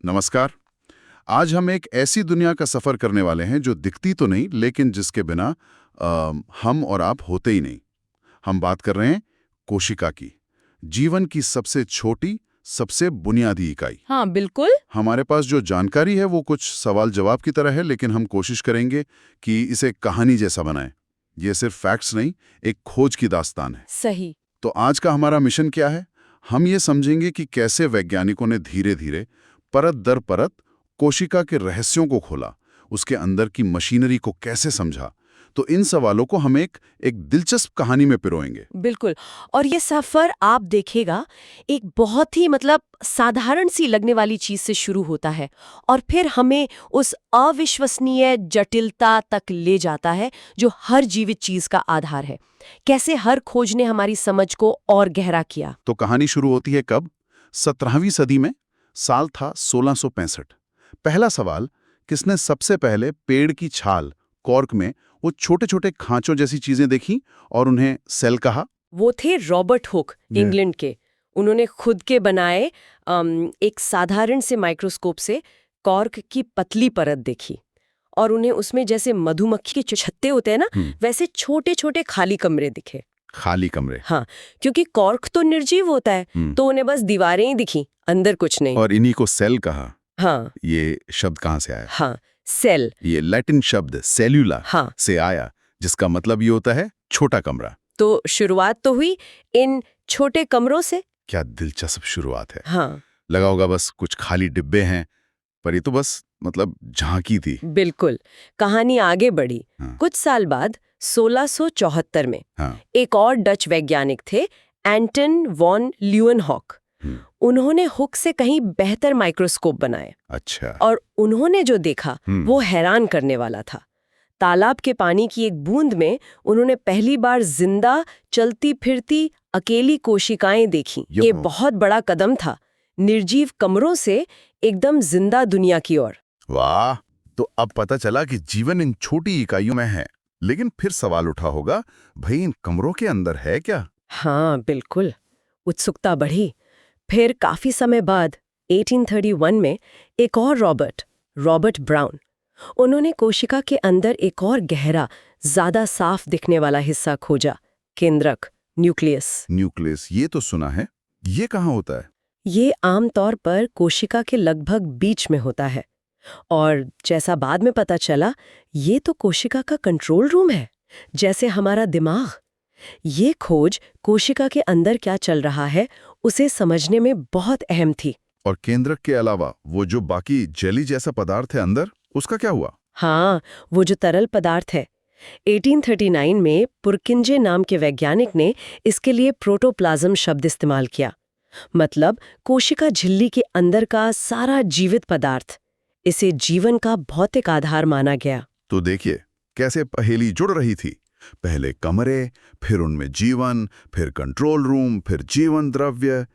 नमस्कार। आज हम एक ऐसी दुनिया का सफर करने वाले हैं जो दिखती तो नहीं लेकिन जिसके बिना हम और आप होते ही नहीं। हम बात कर रहे हैं कोशिका की, जीवन की सबसे छोटी, सबसे बुनियादी इकाई। हाँ बिल्कुल। हमारे पास जो जानकारी है वो कुछ सवाल जवाब की तरह है, लेकिन हम कोशिश करेंगे कि इसे कहानी जैसा बनाएं। ये सिर्फ फैक्ट्स नहीं, एक खोज की दास्तान है। सही। तो आज का हमारा मिशन क्या है? हम ये समझेंगे कि कैसे वैज्ञानिकों ने धीरे धीरे, परत दर परत कोशिका के रहस्यों को खोला, उसके अंदर की मशीनरी को कैसे समझा। तो इन सवालों को हम एक दिलचस्प कहानी में पिरोएंगे। बिल्कुल। और ये सफर आप देखेगा एक बहुत ही साधारण सी लगने वाली चीज से शुरू होता है और फिर हमें उस अविश्वसनीय जटिलता तक ले जाता है जो हर जीवित चीज का आधार है। कैसे हर खोज ने हमारी समझ को और गहरा किया। तो कहानी शुरू होती है कब? 17वीं सदी में। साल था 1665। पहला सवाल, किसने सबसे पहले पेड़ की छाल, कॉर्क में वो छोटे छोटे खांचों जैसी चीजें देखी और उन्हें सेल कहा? वो थे रॉबर्ट हुक, इंग्लैंड के। उन्होंने खुद के बनाए एक साधारण से माइक्रोस्कोप से कॉर्क की पतली परत देखी और उन्हें उसमें जैसे मधुमक्खी के छत्ते होते हैं ना, वैसे छोटे छोटे खाली कमरे दिखे। खाली कमरे? हाँ, क्योंकि कॉर्क तो निर्जीव होता है, तो उन्हें बस दीवारें ही दिखी, अंदर कुछ नहीं। और इन्हीं को सेल कहा। हाँ। ये शब्द कहाँ से आया? हाँ, सेल। ये लैटिन शब्द सेल्यूला हाँ से आया, जिसका मतलब ये होता है छोटा कमरा। तो शुरुआत तो हुई इन छोटे कमरों से। क्या दिलचस्प शुरुआत है। हाँ लगा होगा बस कुछ खाली डिब्बे हैं, पर ये तो बस झांकी थी। बिल्कुल। कहानी आगे बढ़ी। हाँ। कुछ साल बाद 1674 में हाँ। एक और डच वैज्ञानिक थे, एंटन वॉन ल्यूएनहॉक। उन्होंने हुक से कहीं बेहतर माइक्रोस्कोप बनाए। अच्छा। और उन्होंने जो देखा वो हैरान करने वाला था। तालाब के पानी की एक बूंद में उन्होंने पहली बार जिंदा चलती फिरती अकेली कोशिकाएं देखी। ये बहुत बड़ा कदम था, निर्जीव कमरों से एकदम जिंदा दुनिया की ओर। वाह! तो अब पता चला कि जीवन इन छोटी इकाइयों में है। लेकिन फिर सवाल उठा होगा, भाई इन कमरों के अंदर है क्या? हाँ बिल्कुल। उत्सुकता बढ़ी। फिर काफी समय बाद 1831 में एक और रॉबर्ट ब्राउन, उन्होंने कोशिका के अंदर एक और गहरा, ज्यादा साफ दिखने वाला हिस्सा खोजा, केंद्रक, न्यूक्लियस। न्यूक्लियस, ये तो सुना है। ये कहाँ होता है? ये आमतौर पर कोशिका के लगभग बीच में होता है और जैसा बाद में पता चला, ये तो कोशिका का कंट्रोल रूम है, जैसे हमारा दिमाग। ये खोज कोशिका के अंदर क्या चल रहा है उसे समझने में बहुत अहम थी। और केंद्रक के अलावा वो जो बाकी जेली जैसा पदार्थ है अंदर, उसका क्या हुआ? हाँ, वो जो तरल पदार्थ है, 1839 में पुरकिंजे नाम के वैज्ञानिक ने इसके लिए प्रोटोप्लाज्म शब्द इस्तेमाल किया। मतलब कोशिका झिल्ली के अंदर का सारा जीवित पदार्थ। इसे जीवन का भौतिक आधार माना गया। तो देखिए कैसे पहेली जुड़ रही थी। पहले कमरे, फिर उनमें जीवन, फिर कंट्रोल रूम, फिर जीवन द्रव्य।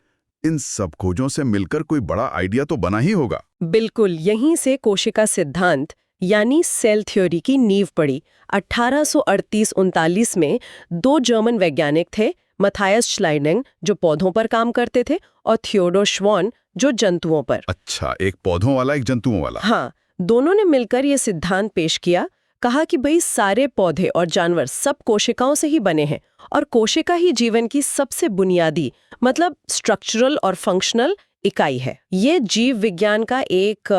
इन सब खोजों से मिलकर कोई बड़ा आइडिया तो बना ही होगा। बिल्कुल, यहीं से कोशिका सिद्धांत यानी सेल थ्योरी की नींव पड़ी। 1838-39 में दो जर्मन वैज्ञानिक थे, मथायस श्लाइडिंग जो पौधों पर काम करते थे और थियोडोर श्वान जो जंतुओं पर। अच्छा, एक पौधों वाला, एक जंतुओं वाला। हाँ, दोनों ने मिलकर ये सिद्धांत पेश किया। कहा कि भाई सारे पौधे और जानवर सब कोशिकाओं से ही बने हैं और कोशिका ही जीवन की सबसे बुनियादी, मतलब स्ट्रक्चरल और फंक्शनल इकाई है। ये जीव विज्ञान का एक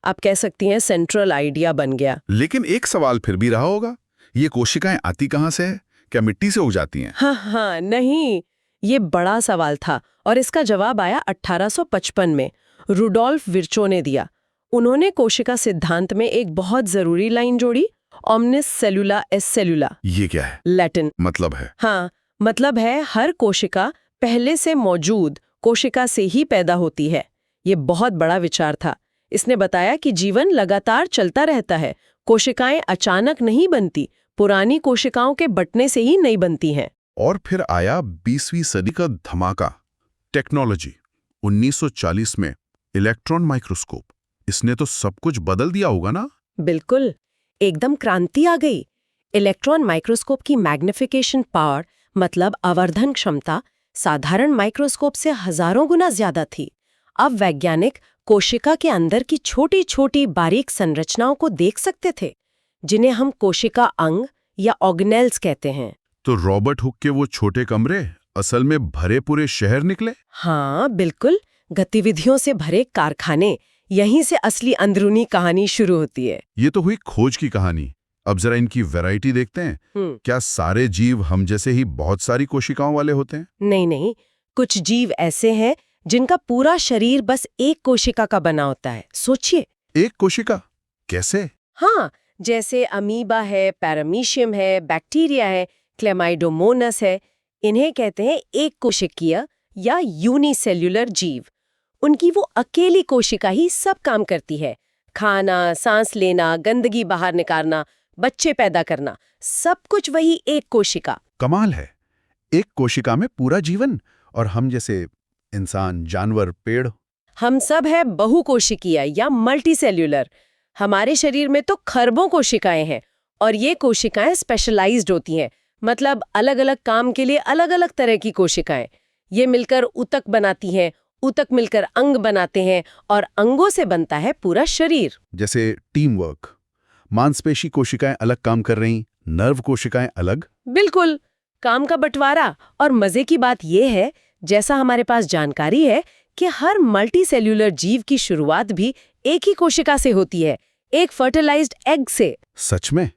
आप कह सकती हैं सेंट्रल आइडिया बन गया। लेकिन एक सवाल फिर भी रहा होगा, ये कोशिकाएं आती कहाँ से है? क्या मिट्टी से उग जाती हैं? हाँ, नहीं, ये बड़ा सवाल था और इसका जवाब आया 1855 में। रुडोल्फ विर्चो ने दिया। उन्होंने कोशिका सिद्धांत में एक बहुत जरूरी लाइन जोड़ी, ओमनिस सेलुला एस सेलुला। ये क्या है? लैटिन मतलब है? हाँ, मतलब है हर कोशिका पहले से मौजूद कोशिका से ही पैदा होती है। ये बहुत बड़ा विचार था। इसने बताया कि जीवन लगातार चलता रहता है, कोशिकाएं अचानक नहीं बनती, पुरानी कोशिकाओं के बंटने से ही नहीं बनती हैं। और फिर आया 20वीं सदी का धमाका, टेक्नोलॉजी। 1940 में इलेक्ट्रॉन माइक्रोस्कोप। इसने तो सब कुछ बदल दिया होगा ना? बिल्कुल, एकदम क्रांति आ गई। इलेक्ट्रॉन माइक्रोस्कोप की मैग्निफिकेशन पावर, मतलब आवर्धन क्षमता, साधारण माइक्रोस्कोप से हजारों गुना ज्यादा थी। अब वैज्ञानिक कोशिका के अंदर की छोटी छोटी बारीक संरचनाओं को देख सकते थे, जिन्हें हम कोशिका अंग या ऑर्गेनेल्स कहते हैं। तो रॉबर्ट हुक के वो छोटे कमरे असल में भरे पूरे शहर निकले? हाँ बिल्कुल, गतिविधियों से भरे कारखाने, यहीं से असली अंदरूनी कहानी शुरू होती है। ये तो हुई खोज की कहानी। अब जरा इनकी वैरायटी देखते हैं। क्या सारे जीव हम जैसे ही बहुत सारी कोशिकाओं वाले होते हैं? नहीं नहीं, कुछ जीव ऐसे हैं जिनका पूरा शरीर बस एक कोशिका का बना होता है। सोचिए। एक कोशिका? कैसे? हाँ, जैसे अमीबा है, पैरामीशियम है, बैक्टीरिया है, क्लेमाइडोमोनस है। इन्हें कहते हैं एक कोशिकीय या यूनिसेल्युलर जीव। उनकी वो अकेली कोशिका ही सब काम करती है। खाना, सांस लेना, गंदगी बाहर निकालना, बच्चे पैदा करना, सब कुछ वही एक कोशिका। कमाल है। एक कोशिका में पूरा जीवन। और हम जैसे इंसान, जानवर, पेड़? हम सब है बहुकोशिकीय या मल्टीसेल्युलर। हमारे शरीर में तो खरबों कोशिकाएं हैं और ये कोशिकाएं स्पेशलाइज्ड होती हैं, मतलब अलग अलग काम के लिए अलग अलग तरह की कोशिकाएं। ये मिलकर ऊतक बनाती हैं, ऊतक मिलकर अंग बनाते हैं और अंगों से बनता है पूरा शरीर। जैसे टीम वर्क। मांसपेशी कोशिकाएं अलग काम कर रही, नर्व कोशिकाएं अलग। बिल्कुल, काम का बंटवारा। और मजे की बात यह है, जैसा हमारे पास जानकारी है कि हर मल्टीसेल्युलर जीव की शुरुआत भी एक ही कोशिका से होती है, एक फर्टिलाइज्ड एग से। सच में?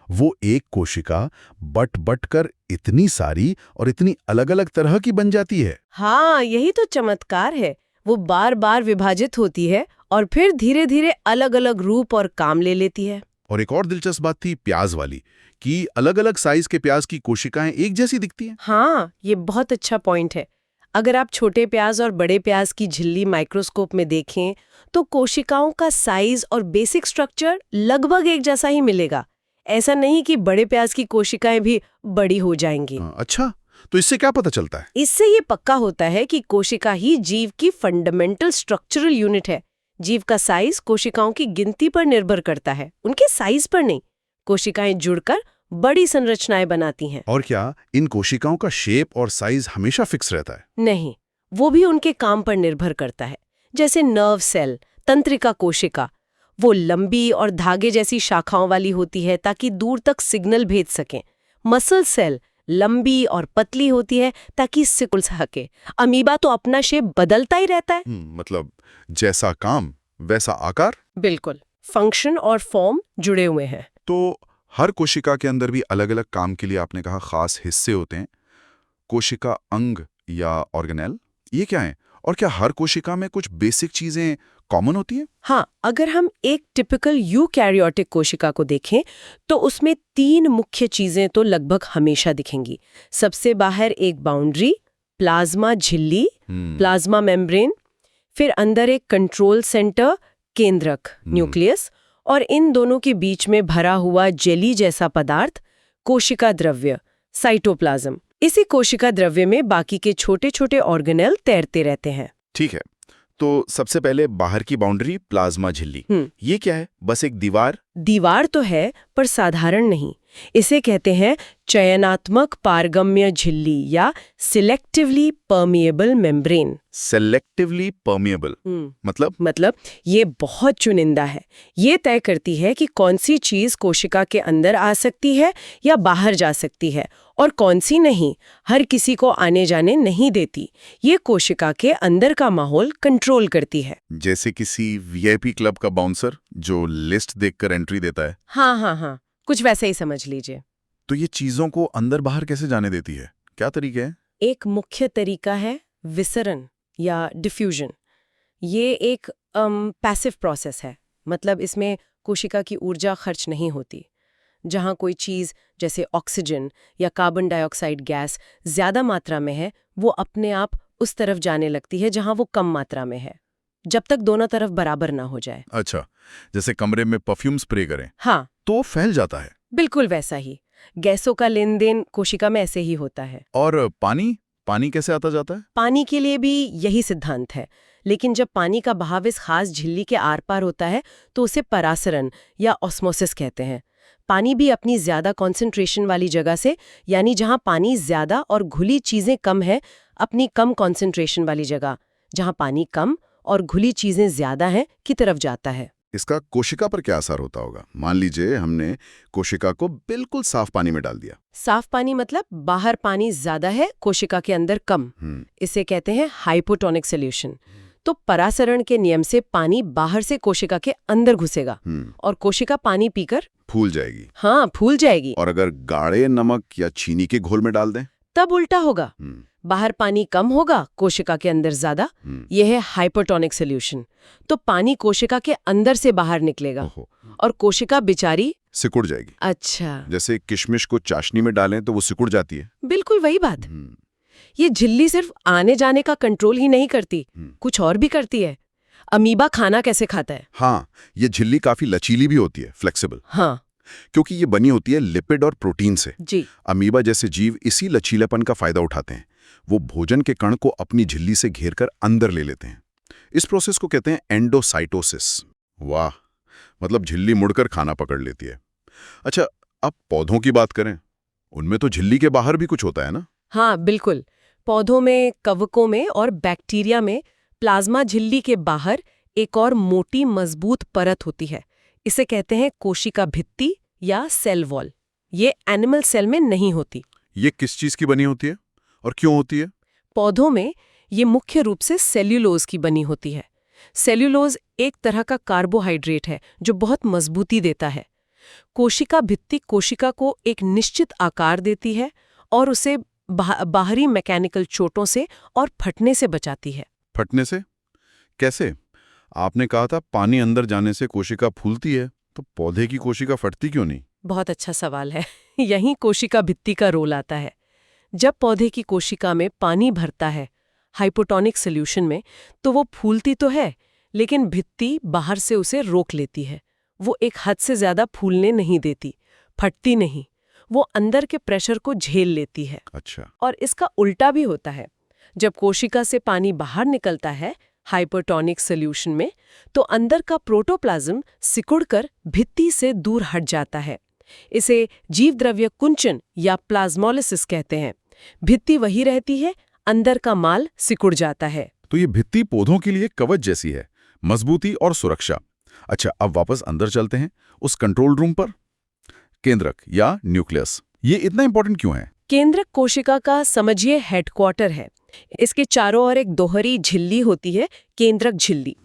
वो एक कोशिका बट कर इतनी सारी और इतनी अलग-अलग तरह की बन जाती है? हाँ, यही तो चमत्कार है। वो बार बार विभाजित होती है और फिर धीरे धीरे अलग अलग रूप और काम ले लेती है। और एक और दिलचस्प बात थी प्याज वाली, कि अलग-अलग साइज के प्याज की कोशिकाएं एक जैसी दिखती हैं। हाँ, ये बहुत अच्छा पॉइंट है। अगर आप छोटे प्याज और बड़े प्याज की झिल्ली माइक्रोस्कोप में देखें, तो कोशिकाओं का साइज और बेसिक स्ट्रक्चर लगभग एक जैसा ही मिलेगा। ऐसा नहीं कि बड़े प्याज की कोशिकाएं भी बड़ी हो जाएंगी। अच्छा, तो इससे क्या पता चलता है? इससे ये पक्का होता है कि कोशिका ही जीव की फंडामेंटल स्ट्रक्चरल यूनिट है। जीव का साइज कोशिकाओं की गिनती पर निर्भर करता है, उनके साइज पर नहीं। कोशिकाएं जुड़कर बड़ी संरचनाएं बनाती हैं। और क्या इन कोशिकाओं का शेप और साइज हमेशा फिक्स रहता है? नहीं, वो भी उनके काम पर निर्भर करता है। जैसे नर्व सेल, तंत्रिका कोशिका, वो लंबी और धागे जैसी शाखाओं वाली होती है ताकि दूर तक सिग्नल भेज सकें। मसल सेल लंबी और पतली होती है ताकि सिकुड़ सके। अमीबा तो अपना शेप बदलता ही रहता है। मतलब जैसा काम वैसा आकार? बिल्कुल, फंक्शन और फॉर्म जुड़े हुए हैं। तो हर कोशिका के अंदर भी अलग-अलग काम के लिए आपने कहा खास हिस्से होते हैं। कोशिका अंग या ऑर्गेनेल, ये क्या है? और क्या हर कोशिका में कुछ बेसिक चीजें कॉमन होती हैं? हाँ, अगर हम एक टिपिकल यूकैरियोटिक कोशिका को देखें तो उसमें 3 मुख्य चीजें तो लगभग हमेशा दिखेंगी। सबसे बाहर एक बाउंड्री, प्लाज्मा झिल्ली, प्लाज्मा मेम्ब्रेन, फिर अंदर एक कंट्रोल सेंटर, केंद्रक, न्यूक्लियस, और इन दोनों के बीच में भरा हुआ जेली जैसा पदार्थ, कोशिका द्रव्य, साइटोप्लाज्म। इसी कोशिका द्रव्य में बाकी के छोटे छोटे ऑर्गेनेल तैरते रहते हैं। ठीक है, तो सबसे पहले बाहर की बाउंड्री, प्लाज्मा झिल्ली, ये क्या है? बस एक दीवार? दीवार तो है, पर साधारण नहीं। इसे कहते हैं चयनात्मक पारगम्य झिल्ली या selectively permeable membrane. Selectively permeable मतलब ये बहुत चुनिंदा है। ये तय करती है कि कौन सी चीज कोशिका के अंदर आ सकती है या बाहर जा सकती है और कौन सी नहीं। हर किसी को आने जाने नहीं देती। ये कोशिका के अंदर का माहौल कंट्रोल करती है। जैसे किसी वीआईपी क्लब का बाउंसर जो लिस्ट देखकर एंट्री देता है। हाँ, कुछ वैसे ही समझ लीजिए। तो ये चीजों को अंदर बाहर कैसे जाने देती है? क्या तरीके हैं? एक मुख्य तरीका है विसरण या डिफ्यूजन। ये एक पैसिव प्रोसेस है, मतलब इसमें कोशिका की ऊर्जा खर्च नहीं होती। जहाँ कोई चीज़ जैसे ऑक्सीजन या कार्बन डाइऑक्साइड गैस ज़्यादा मात्रा में है, वो अपने आप उस तरफ जाने लगती है जहाँ वो कम मात्रा में है, जब तक दोनों तरफ बराबर ना हो जाए। अच्छा, जैसे कमरे में परफ्यूम स्प्रे करें हाँ, तो फैल जाता है। बिल्कुल वैसा ही गैसों का लेन देन कोशिका में ऐसे ही होता है। और पानी कैसे आता जाता है? पानी के लिए भी यही सिद्धांत है, लेकिन जब पानी का बहाव इस खास झिल्ली के आर पार होता है तो उसे परासरण या ऑस्मोसिस कहते हैं। पानी भी अपनी ज्यादा कॉन्सेंट्रेशन वाली जगह से, यानी जहां पानी ज्यादा और घुली चीजें कम है, अपनी कम कॉन्सेंट्रेशन वाली जगह जहां पानी कम और घुली चीजें ज्यादा हैं की तरफ जाता है। इसका कोशिका पर क्या असर होता होगा? मान लीजिए हमने कोशिका को बिल्कुल साफ पानी में डाल दिया। साफ पानी मतलब बाहर पानी ज्यादा है, कोशिका के अंदर कम। इसे कहते हैं हाइपोटोनिक सॉल्यूशन। तो परासरण के नियम से पानी बाहर से कोशिका के अंदर घुसेगा और कोशिका पानी पीकर फूल जाएगी। हाँ, फूल जाएगी। और अगर गाढ़े नमक या चीनी के घोल में डाल दें तब उल्टा होगा, बाहर पानी कम होगा, कोशिका के अंदर ज्यादा। यह है हाइपोटोनिक सॉल्यूशन। तो पानी कोशिका के अंदर से बाहर निकलेगा और कोशिका बेचारी सिकुड़ जाएगी। अच्छा, जैसे किशमिश को चाशनी में डालें तो वो सिकुड़ जाती है। बिल्कुल वही बात। ये झिल्ली सिर्फ आने जाने का कंट्रोल ही नहीं करती, कुछ और भी करती है। अमीबा खाना कैसे खाता है? हाँ, ये झिल्ली काफी लचीली भी होती है, फ्लेक्सिबल। हाँ, क्योंकि ये बनी होती है लिपिड और प्रोटीन से। जी। अमीबा जैसे जीव इसी लचीलेपन का फायदा उठाते हैं। वो भोजन के कण को अपनी झिल्ली से घेरकर अंदर ले लेते हैं। इस प्रोसेस को कहते हैं एंडोसाइटोसिस। वाह, मतलब झिल्ली मुड़कर खाना पकड़ लेती है। अच्छा, अब पौधों की बात करें, उनमें तो झिल्ली के बाहर भी कुछ होता है ना? हाँ, बिल्कुल। पौधों में, कवकों में और बैक्टीरिया में प्लाज्मा झिल्ली के बाहर एक और मोटी मजबूत परत होती है। इसे कहते हैं कोशिका भित्ति या सेल वॉल। ये एनिमल सेल में नहीं होती। ये किस चीज की बनी होती है और क्यों होती है? पौधों में ये मुख्य रूप से सेल्यूलोज की बनी होती है। सेल्यूलोज एक तरह का कार्बोहाइड्रेट है जो बहुत मजबूती देता है। कोशिका भित्ति कोशिका को एक निश्चित आकार देती है और उसे बाहरी मैकेनिकल चोटों से और फटने से बचाती है। फटने से कैसे? आपने कहा था पानी अंदर जाने से कोशिका फूलती है, तो पौधे की कोशिका फटती क्यों नहीं? बहुत अच्छा सवाल है। यहीं कोशिका भित्ति का रोल आता है। जब पौधे की कोशिका में पानी भरता है हाइपोटोनिक सॉल्यूशन में, तो वो फूलती तो है, लेकिन भित्ति बाहर से उसे रोक लेती है। वो एक हद से ज्यादा फूलने नहीं देती, फटती नहीं। वो अंदर के प्रेशर को झेल लेती है। अच्छा। और इसका उल्टा भी होता है। जब कोशिका से पानी बाहर निकलता है हाइपोटोनिक सॉल्यूशन में, तो अंदर का प्रोटोप्लाज्म सिकुड़कर भित्ति से दूर हट जाता है। इसे जीवद्रव्य कुंचन या प्लाज्मोलिसिस कहते हैं। भित्ति वही रहती है, अंदर का माल सिकुड़ जाता है। तो ये भित्ति पौधों के लिए कवच जैसी है, मजबूती और सुरक्षा। अच्छा, अब वापस अंदर चलते हैं, उस कंट्रोल रूम पर। केंद्रक या न्यूक्लियस, ये इतना इंपॉर्टेंट क्यों है? केंद्रक कोशिका का समझिए हेडक्वार्टर है। इसके चारों ओर एक दोहरी झिल्ली होती है, केंद्रक झिल्ली।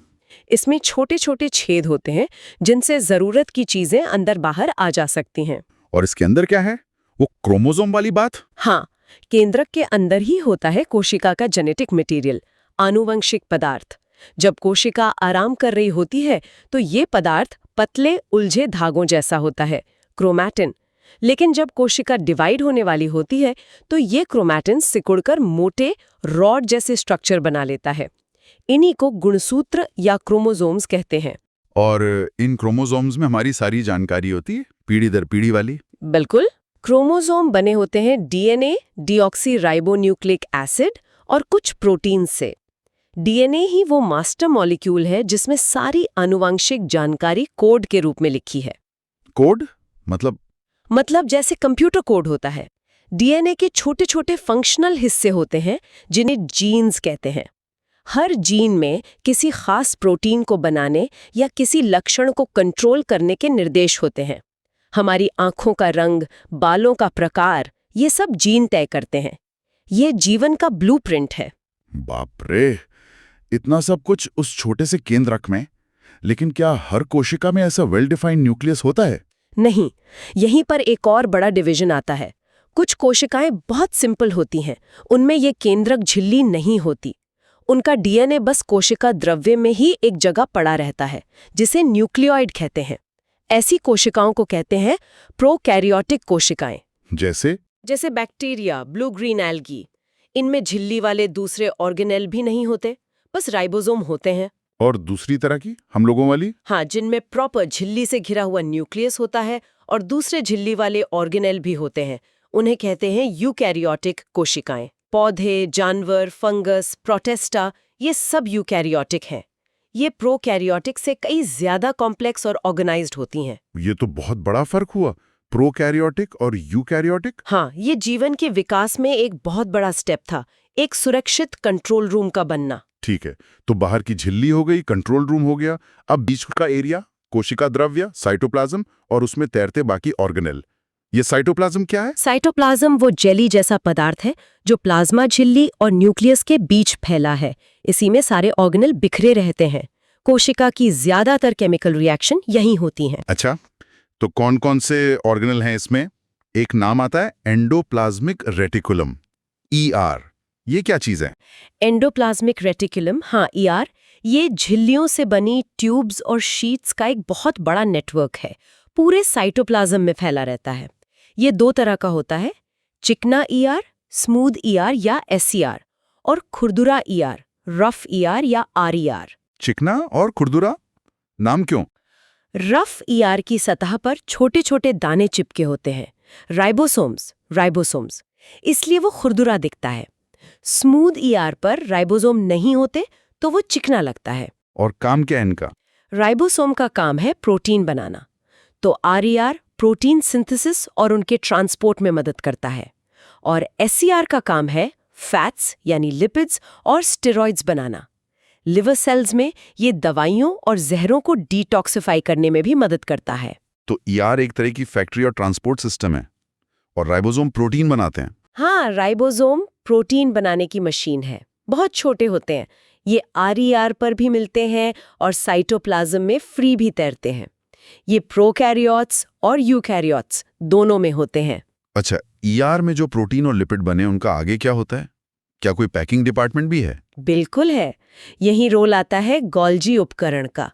इसमें छोटे छोटे छेद होते हैं जिनसे जरूरत की चीजें अंदर बाहर आ जा सकती हैं। और इसके अंदर क्या है? वो क्रोमोसोम वाली बात? हाँ, केंद्रक के अंदर ही होता है कोशिका का जेनेटिक मटेरियल, आनुवंशिक पदार्थ। जब कोशिका आराम कर रही होती है तो ये पदार्थ पतले उलझे धागों जैसा होता है, क्रोमैटिन। लेकिन जब कोशिका डिवाइड होने वाली होती है तो ये क्रोमैटिन सिकुड़कर मोटे रॉड जैसे स्ट्रक्चर बना लेता है। इन्हीं को गुणसूत्र या क्रोमोसोम्स कहते हैं। और इन क्रोमोसोम्स में हमारी सारी जानकारी होती है, पीढ़ी दर पीढ़ी वाली? बिल्कुल। क्रोमोसोम बने होते हैं डीएनए, डीऑक्सीराइबोन्यूक्लिक एसिड और कुछ प्रोटीन से। डीएनए ही वो मास्टर मॉलिक्यूल है जिसमें सारी आनुवंशिक जानकारी कोड के रूप में लिखी है। कोड मतलब जैसे कंप्यूटर कोड होता है। डीएनए के छोटे छोटे फंक्शनल हिस्से होते हैं जिन्हें जीन्स कहते हैं। हर जीन में किसी खास प्रोटीन को बनाने या किसी लक्षण को कंट्रोल करने के निर्देश होते हैं। हमारी आंखों का रंग, बालों का प्रकार, ये सब जीन तय करते हैं। ये जीवन का ब्लूप्रिंट है। बाप रे, इतना सब कुछ उस छोटे से केंद्रक में। लेकिन क्या हर कोशिका में ऐसा वेल डिफाइंड न्यूक्लियस होता है? नहीं, यहीं पर एक और बड़ा डिवीजन आता है। कुछ कोशिकाएं बहुत सिंपल होती हैं, उनमें ये केंद्रक झिल्ली नहीं होती। उनका डीएनए बस कोशिका द्रव्य में ही एक जगह पड़ा रहता है, जिसे न्यूक्लियोइड कहते हैं। ऐसी कोशिकाओं को कहते हैं प्रोकैरियोटिक कोशिकाएं। जैसे बैक्टीरिया, ब्लू ग्रीन एल्गी। इनमें झिल्ली वाले दूसरे ऑर्गेनेल भी नहीं होते, बस राइबोसोम होते हैं। और दूसरी तरह की, हम लोगों वाली? हाँ, जिनमें प्रॉपर झिल्ली से घिरा हुआ न्यूक्लियस होता है और दूसरे झिल्ली वाले ऑर्गेनेल भी होते हैं। उन्हें कहते हैं यूकैरियोटिक कोशिकाएं। पौधे, जानवर, फंगस, प्रोटेस्टा, ये सब यूकैरियोटिक हैं। ये प्रोकैरियोटिक से कई ज्यादा कॉम्प्लेक्स और ऑर्गेनाइज्ड होती हैं। ये तो बहुत बड़ा फर्क हुआ, प्रोकैरियोटिक और यूकैरियोटिक। हाँ, ये जीवन के विकास में एक बहुत बड़ा स्टेप था, एक सुरक्षित कंट्रोल रूम का बनना। ठीक है, तो बाहर की झिल्ली हो गई, कंट्रोल रूम हो गया, अब बीच का एरिया, कोशिका द्रव्य, साइटोप्लाज्म और उसमें तैरते बाकी ऑर्गेनेल। ये साइटोप्लाज्म क्या है? साइटोप्लाज्म वो जेली जैसा पदार्थ है जो प्लाज्मा झिल्ली और न्यूक्लियस के बीच फैला है। इसी में सारे ऑर्गेनेल बिखरे रहते हैं। कोशिका की ज्यादातर केमिकल रिएक्शन यहीं होती हैं। अच्छा, तो कौन कौन से ऑर्गेनेल हैं इसमें? एक नाम आता है एंडोप्लाज्मिक रेटिकुलम, ER। ये क्या चीज है? एंडोप्लाज्मिक रेटिकुलम, हाँ ER, ये झिल्लियों से बनी ट्यूब्स और शीट्स का एक बहुत बड़ा नेटवर्क है। पूरे साइटोप्लाज्म में फैला रहता है। ये दो तरह का होता है, चिकना ER, स्मूथ ER या SER, और खुरदुरा ER, रफ ER या RER। चिकना और खुरदुरा, नाम क्यों? रफ ER की सतह पर छोटे छोटे दाने चिपके होते हैं, राइबोसोम्स, इसलिए वो खुरदुरा दिखता है। स्मूथ ER पर राइबोसोम नहीं होते तो वो चिकना लगता है। और काम क्या है इनका? राइबोसोम का काम है प्रोटीन बनाना, तो RER प्रोटीन सिंथेसिस और उनके ट्रांसपोर्ट में मदद करता है, और SER का काम है फैट्स यानी लिपिड्स और स्टेरॉइड्स बनाना। लिवर सेल्स में ये दवाइयों और जहरों को डिटॉक्सिफाई करने में भी मदद करता है। तो ER एक तरह की फैक्ट्री और ट्रांसपोर्ट सिस्टम है, और राइबोसोम प्रोटीन बनाते हैं। हाँ, राइबोसोम प्रोटीन बनाने की मशीन है। बहुत छोटे होते हैं। ये RER पर भी मिलते हैं और साइटोप्लाज्म में फ्री भी तैरते हैं। ये प्रोकैरियोट्स और यूकैरियोट्स दोनों में होते हैं। अच्छा, ER में जो प्रोटीन और लिपिड बने उनका आगे क्या होता है? क्या कोई पैकिंग डिपार्टमेंट भी है? बिल्कुल है। यही रोल आता है गोल्जी उपकरण का।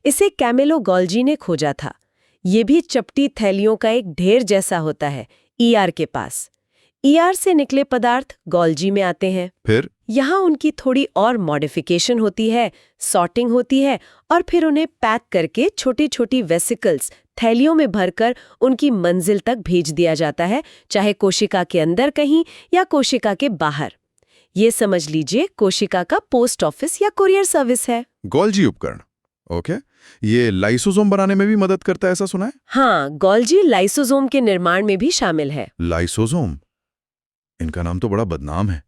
इसे कैमिलो गोल्जी ने खोजा था। ये भी चपटी थैलियों का एक ढेर जैसा होता है ER के पास। ER से निकले पदार्थ गोल्जी में आते हैं। फिर यहाँ उनकी थोड़ी और मॉडिफिकेशन होती है, सॉर्टिंग होती है, और फिर उन्हें पैक करके छोटी छोटी वेसिकल्स थैलियों में भरकर उनकी मंजिल तक भेज दिया जाता है, चाहे कोशिका के अंदर कहीं या कोशिका के बाहर। ये समझ लीजिए कोशिका का पोस्ट ऑफिस या कुरियर सर्विस है। गोल्जी उपकरण, ओके। ये लाइसोसोम बनाने में भी मदद करता है, ऐसा सुना है? हाँ, गोल्जी लाइसोसोम के निर्माण में भी शामिल है। लाइसोसोम, इनका नाम तो बड़ा बदनाम है।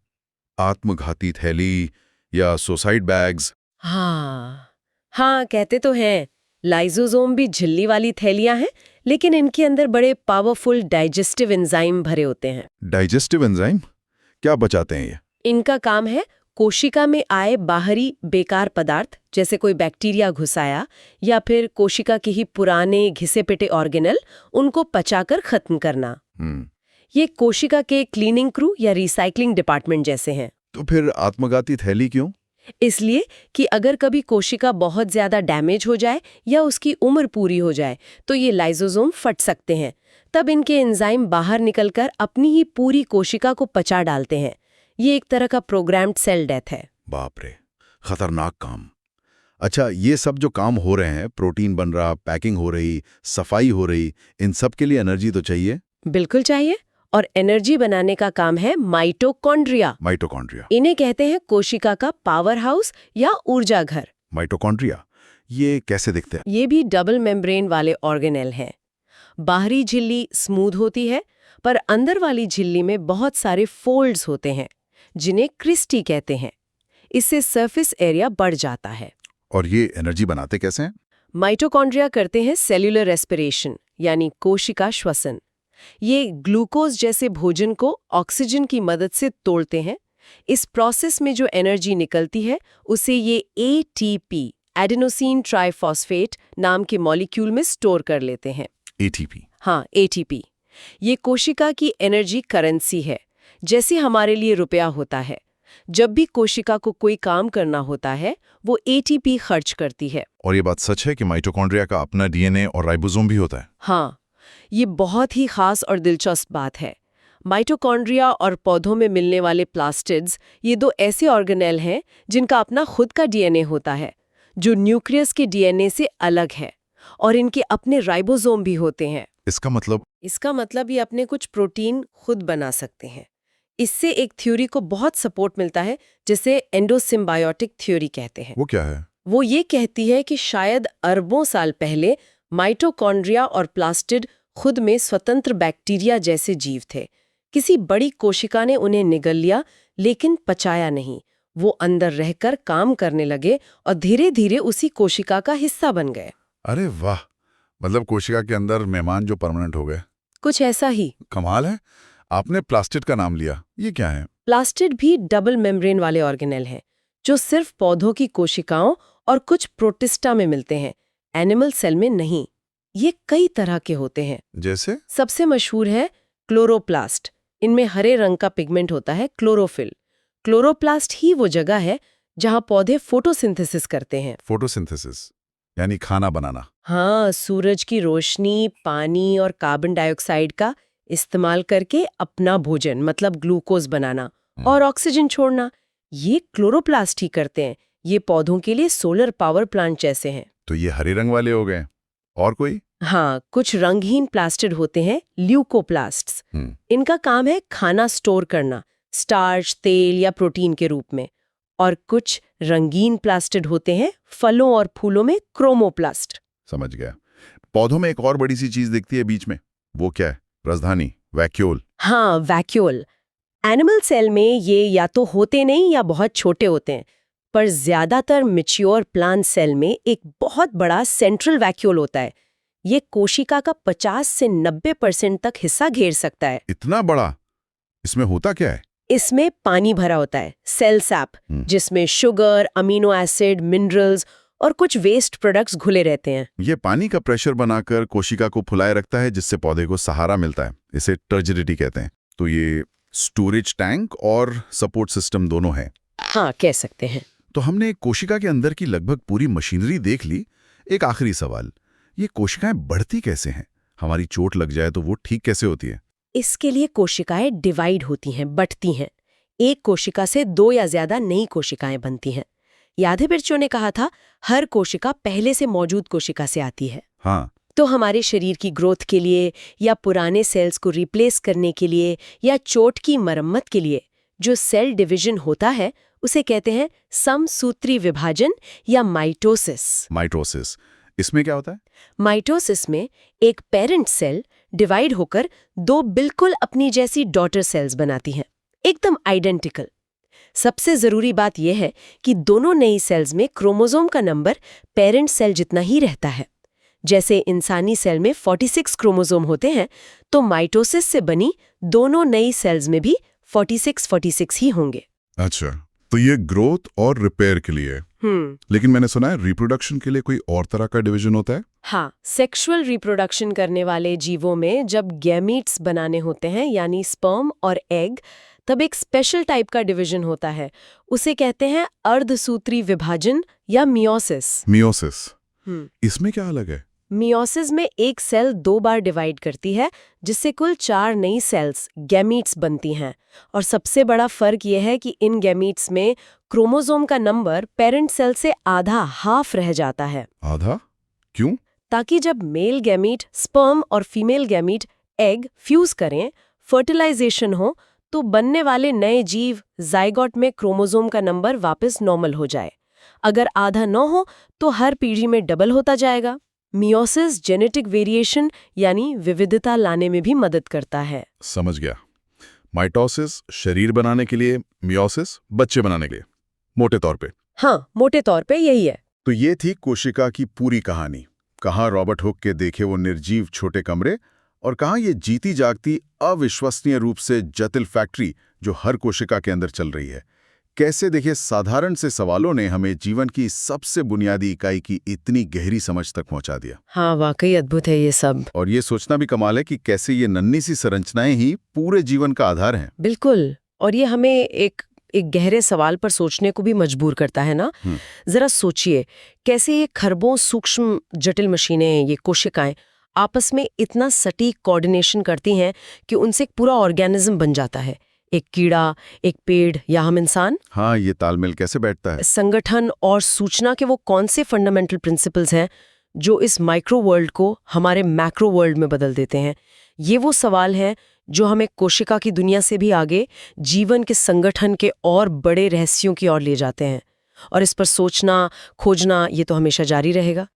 आत्मघाती थैली या सुसाइड बैग्स। हाँ, कहते तो हैं। लाइसोसोम भी झिल्ली वाली थैलियां हैं, लेकिन इनके अंदर बड़े पावरफुल डाइजेस्टिव एंजाइम भरे होते हैं। डाइजेस्टिव एंजाइम क्या बचाते हैं ये? इनका काम है कोशिका में आए बाहरी बेकार पदार्थ, जैसे कोई बैक्टीरिया घुस आया या फिर कोशिका के ही पुराने घिसे पिटे ऑर्गेनेल, उनको पचाकर खत्म करना। ये कोशिका के क्लीनिंग क्रू या रिसाइकलिंग डिपार्टमेंट जैसे हैं। तो फिर आत्मघाती थैली क्यों? इसलिए कि अगर कभी कोशिका बहुत ज्यादा डैमेज हो जाए या उसकी उम्र पूरी हो जाए तो ये लाइसोसोम फट सकते हैं। तब इनके एंजाइम बाहर निकलकर अपनी ही पूरी कोशिका को पचा डालते हैं। ये एक तरह का प्रोग्राम्ड सेल डेथ है। बाप रे, खतरनाक काम। अच्छा, ये सब जो काम हो रहे हैं, प्रोटीन बन रहा, पैकिंग हो रही, सफाई हो रही, इन सब के लिए एनर्जी तो चाहिए? बिल्कुल चाहिए, और एनर्जी बनाने का काम है माइटोकॉन्ड्रिया। माइटोकॉन्ड्रिया, इन्हें कहते हैं कोशिका का पावर हाउस या ऊर्जा घर। माइटोकॉन्ड्रिया, ये कैसे दिखते हैं? ये भी डबल मेम्ब्रेन वाले ऑर्गेनेल हैं। बाहरी झिल्ली स्मूथ होती है, पर अंदर वाली झिल्ली में बहुत सारे फोल्ड्स होते हैं, जिन्हें क्रिस्टी कहते हैं। इससे सरफेस एरिया बढ़ जाता है। और ये एनर्जी बनाते कैसे हैं? माइटोकॉन्ड्रिया करते हैं सेल्यूलर रेस्पिरेशन, यानी कोशिका श्वसन। ये ग्लूकोज जैसे भोजन को ऑक्सीजन की मदद से तोड़ते हैं। इस प्रोसेस में जो एनर्जी निकलती है उसे ये ATP, एडेनोसिन ट्राइफॉस्फेट नाम के मॉलिक्यूल में स्टोर कर लेते हैं। ATP। हाँ, ATP। ये कोशिका की एनर्जी करेंसी है, जैसे हमारे लिए रुपया होता है। जब भी कोशिका को कोई काम करना होता है, वो ATP खर्च करती है। और ये बात सच है कि माइटोकॉन्ड्रिया का अपना DNA और राइबोसोम भी होता है? हाँ, ये बहुत ही खास और दिलचस्प बात है। माइटोकॉन्ड्रिया और पौधों में मिलने वाले प्लास्टिड्स, ये दो ऐसे ऑर्गेनेल हैं जिनका अपना खुद का DNA होता है, जो न्यूक्लियस के DNA से अलग है, और इनके अपने राइबोसोम भी होते हैं। इसका मतलब? इसका मतलब ये अपने कुछ प्रोटीन खुद बना सकते हैं। इससे एक थ्योरी को बहुत सपोर्ट मिलता है, जिसे एंडोसिम्बायोटिक थ्योरी कहते हैं। वो क्या है? वो ये कहती है कि शायद अरबों साल पहले माइटोकॉन्ड्रिया और प्लास्टिड खुद में स्वतंत्र बैक्टीरिया जैसे जीव थे। किसी बड़ी कोशिका ने उन्हें निगल लिया, लेकिन पचाया नहीं। वो अंदर रहकर काम करने लगे और धीरे धीरे उसी कोशिका का हिस्सा बन गए। अरे वाह, मतलब कोशिका के अंदर मेहमान जो परमानेंट हो गए। कुछ ऐसा ही। कमाल है। आपने प्लास्टिड का नाम लिया, ये क्या है? प्लास्टिड भी डबल मेम्ब्रेन वाले ऑर्गेनेल हैं, जो सिर्फ पौधों की कोशिकाओं और कुछ प्रोटिस्टा में मिलते हैं, एनिमल सेल में नहीं। ये कई तरह के होते हैं। जैसे? सबसे मशहूर है क्लोरोप्लास्ट। इनमें हरे रंग का पिगमेंट होता है, क्लोरोफिल। क्लोरोप्लास्ट ही वो जगह है जहां पौधे फोटोसिंथेसिस करते हैं। फोटोसिंथेसिस यानी खाना बनाना। हाँ, सूरज की रोशनी, पानी और कार्बन डाइऑक्साइड का इस्तेमाल करके अपना भोजन मतलब ग्लूकोज बनाना और ऑक्सीजन छोड़ना, ये क्लोरोप्लास्ट ही करते हैं। ये पौधों के लिए सोलर पावर प्लांट जैसे हैं। तो ये हरे रंग वाले हो गए। और कोई? हाँ, कुछ रंगहीन प्लास्टिड होते हैं, ल्यूकोप्लास्ट्स। इनका काम है खाना स्टोर करना, स्टार्च, तेल या प्रोटीन के रूप में। और कुछ रंगीन प्लास्टिड होते हैं फलों और फूलों में, क्रोमोप्लास्ट। समझ गया। पौधों में एक और बड़ी सी चीज दिखती है बीच में, वो क्या है? राजधानी, वैक्यूल। हाँ, वैक्यूल। एनिमल सेल में ये या तो होते नहीं या बहुत छोटे होते हैं, पर ज्यादातर मैच्योर प्लांट सेल में एक बहुत बड़ा सेंट्रल वैक्यूल होता है। ये कोशिका का 50 से 90% तक हिस्सा घेर सकता है। इतना बड़ा? इसमें होता क्या है? इसमें पानी भरा होता है, सेल सैप, जिसमें शुगर, अमीनो एसिड, मिनरल्स और कुछ वेस्ट प्रोडक्ट्स घुले रहते हैं। ये पानी का प्रेशर बनाकर कोशिका को फुलाए रखता है, जिससे पौधे को सहारा मिलता है। इसे टर्जिडिटी कहते हैं। तो ये स्टोरेज टैंक और सपोर्ट सिस्टम दोनों है। हाँ, कह सकते हैं। तो हमने कोशिका के अंदर की लगभग पूरी मशीनरी देख ली। एक आखिरी सवाल, ये कोशिकाएं बढ़ती कैसे हैं? हमारी चोट लग जाए तो वो ठीक कैसे होती है? इसके लिए कोशिकाएं डिवाइड होती हैं, बढ़ती हैं। एक कोशिका से 2 या ज्यादा नई कोशिकाएं बनती हैं। यादेबिर्चो ने कहा था, हर कोशिका पहले से मौजूद कोशिका से आती है। हाँ। तो हमारे शरीर की ग्रोथ के लिए या पुराने सेल्स को रिप्लेस करने के लिए या चोट की मरम्मत के लिए जो सेल डिवीजन होता है, उसे कहते हैं समसूत्री विभाजन या माइटोसिस। माइटोसिस, इसमें क्या होता है? माइटोसिस में एक पेरेंट सेल डिवाइड होकर 2 बिल्कुल अपनी जैसी डॉटर सेल्स बनाती हैं, एकदम आइडेंटिकल। सबसे जरूरी बात यह है कि दोनों नई सेल्स में क्रोमोसोम का नंबर पेरेंट सेल जितना ही रहता है। जैसे इंसानी सेल में 46 क्रोमोसोम होते हैं, तो माइटोसिस से बनी दोनों नई सेल्स में भी 46 ही होंगे। अच्छा, तो ये ग्रोथ और रिपेयर के लिए। लेकिन मैंने सुना है रिप्रोडक्शन के लिए कोई और तरह का डिवीजन होता है? हाँ, सेक्सुअल रिप्रोडक्शन करने वाले जीवों में जब गैमीट्स बनाने होते हैं, यानी स्पर्म और एग, तब एक स्पेशल टाइप का डिवीजन होता है। उसे कहते हैं अर्धसूत्री विभाजन या मियोसिस। मियोसिस, इसमें क्या अलग है? मियोसिस में एक सेल 2 बार डिवाइड करती है, जिससे कुल 4 नई सेल्स गैमीट्स बनती हैं। और सबसे बड़ा फर्क यह है कि इन गैमीट्स में क्रोमोसोम का नंबर पेरेंट सेल से आधा, हाफ रह जाता है। आधा? क्यों? ताकि जब मेल गैमीट स्पर्म और फीमेल गैमीट एग फ्यूज करें, फर्टिलाइजेशन हो, तो बनने वाले नए जीव जाइगोट में क्रोमोसोम का नंबर वापस नॉर्मल हो जाए। अगर आधा न हो तो हर पीढ़ी में डबल होता जाएगा। मियोसिस जेनेटिक वेरिएशन यानी विविधता लाने में भी मदद करता है। समझ गया। माइटोसिस शरीर बनाने के लिए, मियोसिस बच्चे बनाने के लिए, मोटे तौर पे। हाँ, मोटे तौर पे यही है। तो ये थी कोशिका की पूरी कहानी। कहाँ रॉबर्ट हुक के देखे वो निर्जीव छोटे कमरे, और कहाँ ये जीती जागती अविश्वसनीय रूप से जटिल फैक्ट्री जो हर कोशिका के अंदर चल रही है। कैसे देखिए साधारण से सवालों ने हमें जीवन की सबसे बुनियादी इकाई की इतनी गहरी समझ तक पहुंचा दिया। हाँ, वाकई अद्भुत है ये सब। और ये सोचना भी कमाल है कि कैसे ये नन्ही सी संरचनाएं ही पूरे जीवन का आधार हैं। बिल्कुल, और ये हमें एक गहरे सवाल पर सोचने को भी मजबूर करता है ना। जरा सोचिए, कैसे ये खरबों सूक्ष्म जटिल मशीनें, ये कोशिकाएं आपस में इतना सटीक कोऑर्डिनेशन करती हैं कि उनसे एक पूरा ऑर्गेनिज्म बन जाता है। एक कीड़ा, एक पेड़ या हम इंसान। हाँ, ये तालमेल कैसे बैठता है? संगठन और सूचना के वो कौन से फंडामेंटल प्रिंसिपल्स हैं जो इस माइक्रो वर्ल्ड को हमारे मैक्रो वर्ल्ड में बदल देते हैं? ये वो सवाल हैं जो हमें कोशिका की दुनिया से भी आगे जीवन के संगठन के और बड़े रहस्यों की ओर ले जाते हैं। और इस पर सोचना, खोजना, ये तो हमेशा जारी रहेगा।